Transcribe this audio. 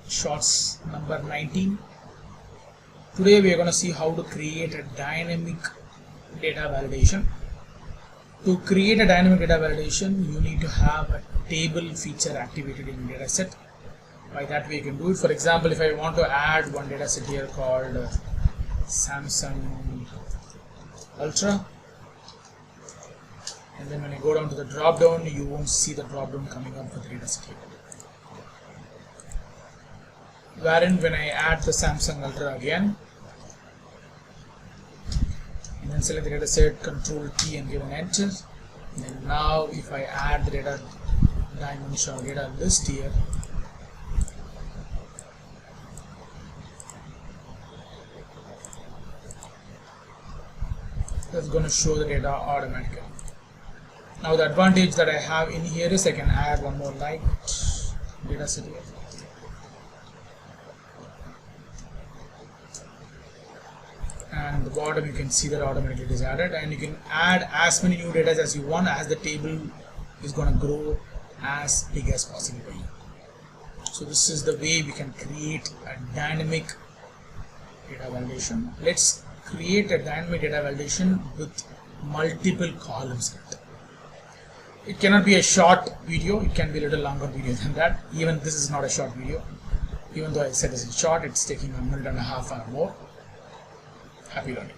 shorts number 19. Today we are going to see how to create a dynamic data validation. To create a dynamic data validation, you need to have a table feature activated in your dataset. By that way you can do it. For example, if I want to add one dataset here called Samsung Ultra, and then when I go down to the drop down, you won't see the drop down coming up for the dataset here. Wherein when I add the Samsung Ultra again, and then select the dataset, Control T and give an enter. And now if I add the data dimension or data list here, that's going to show the data automatically. Now the advantage that I have in here is I can add one more light data set here. And the bottom you can see that automatically it is added, and you can add as many new data as you want as the table is going to grow as big as possible. So this is the way we can create a dynamic data validation. Let's create a dynamic data validation with multiple columns in it. It cannot be a short video, it can be a little longer video than that. Even this is not a short video. Even though I said this is short, it's taking a minute and a half or more. Happy learning.